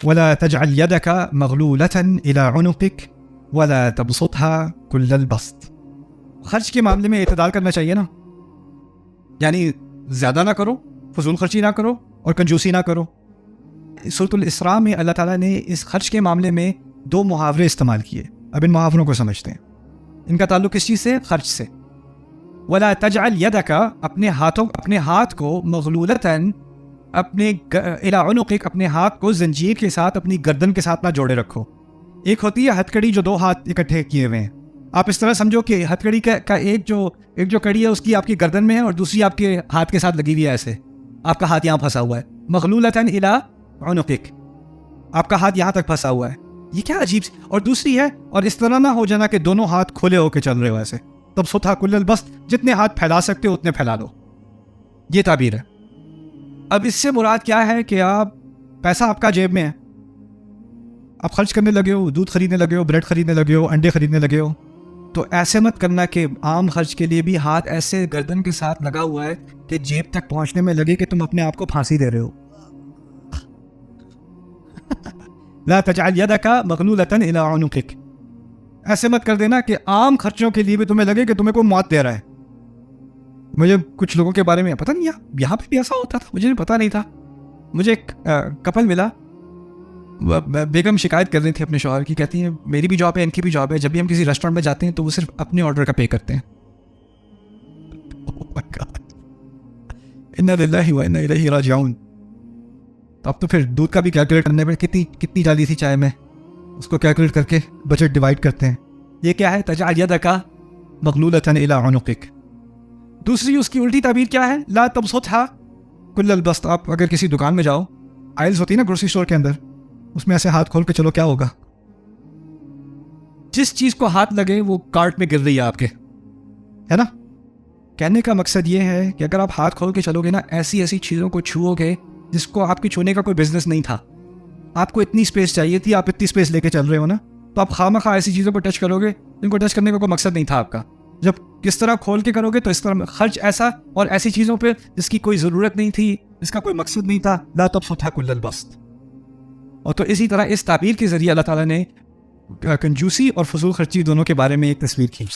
वला तजअल यदका मगलूलतन इला उनुक़िक वला तबसुतहा कुल्लल बस्त। खर्च के मामले में इतदाल करना चाहिए ना, यानी ज़्यादा ना करो, फजूल खर्ची ना करो और कंजूसी ना करो। सूरतुल इसरा में अल्लाह ताला ने इस खर्च के मामले में 2 मुहावरे इस्तेमाल किए। अब इन मुहावरों को समझते हैं। इनका ताल्लुक किस चीज़ से? खर्च से। वला तजअल यदका, अपने हाथ को, मगलूलतन, अपने इला उनुक़िक, अपने हाथ को जंजीर के साथ अपनी गर्दन के साथ ना जोड़े रखो। एक होती है हथकड़ी जो 2 हाथ इकट्ठे किए हुए हैं। आप इस तरह समझो कि हथकड़ी का एक जो कड़ी है उसकी आपकी गर्दन में है और दूसरी आपके हाथ के साथ लगी हुई है, ऐसे आपका हाथ यहाँ फंसा हुआ है। मगलूलतन इला उनुक़िक, आपका हाथ यहाँ तक फंसा हुआ है। ये क्या अजीब सी। और दूसरी है, और इस तरह ना हो जाना कि दोनों हाथ खुले होकर चल रहे हो ऐसे, तब सुथा कुल्लल बस्त, जितने हाथ फैला सकते हो उतने फैला लो। ये ताबीर है। अब इससे मुराद क्या है कि आप, पैसा आपका जेब में है, आप खर्च करने लगे हो, दूध खरीदने लगे हो, ब्रेड खरीदने लगे हो, अंडे खरीदने लगे हो, तो ऐसे मत करना कि आम खर्च के लिए भी हाथ ऐसे गर्दन के साथ लगा हुआ है कि जेब तक पहुंचने में लगे कि तुम अपने आप को फांसी दे रहे हो। ला तजअल यदका मगलूलतन इला उनुक़िक, ऐसे मत कर देना कि आम खर्चों के लिए भी तुम्हें लगे कि तुम्हें कोई मौत दे रहा है। मुझे कुछ लोगों के बारे में पता नहीं, यहाँ पे भी ऐसा होता था, मुझे पता नहीं था। मुझे एक कपल मिला, बेगम शिकायत कर रही थी अपने शौहर की, कहती है मेरी भी जॉब है, इनकी भी जॉब है, जब भी हम किसी रेस्टोरेंट में जाते हैं तो वो सिर्फ अपने ऑर्डर का पे करते हैं। इन्ना लिल्लाहि व इन्ना इलैहि राजिऊन। तो अब तो फिर दूध का भी कैलकुलेट करने में कितनी डाली थी चाय में, उसको कैलकुलेट करके बजट डिवाइड करते हैं। ये क्या है? तजअल यदका मगलूलतन इला उनुक़िक। दूसरी उसकी उल्टी ताबीर क्या है? ला तबसुतहा कुल्लल बस्त। आप अगर किसी दुकान में जाओ, आइल्स होती है ना ग्रोसरी स्टोर के अंदर, उसमें ऐसे हाथ खोल के चलो, क्या होगा? जिस चीज को हाथ लगे वो कार्ट में गिर रही है आपके, है ना? कहने का मकसद ये है कि अगर आप हाथ खोल के चलोगे ना, ऐसी ऐसी चीजों को छुओगे जिसको आपकी छूने का कोई बिजनेस नहीं था, आपको इतनी स्पेस चाहिए थी, आप इतनी स्पेस लेके चल रहे हो ना, तो आप खामखा ऐसी चीज़ों को टच करोगे जिनको टच करने का कोई मकसद नहीं था आपका। जब किस तरह खोल के करोगे तो इस तरह खर्च ऐसा, और ऐसी चीज़ों पे जिसकी कोई ज़रूरत नहीं थी, जिसका कोई मकसद नहीं था। ला तबसुतहा कुल्लल बस्त। और तो इसी तरह इस ताबीर के ज़रिए अल्लाह ताला ने कंजूसी और फजूल खर्ची दोनों के बारे में एक तस्वीर खींची।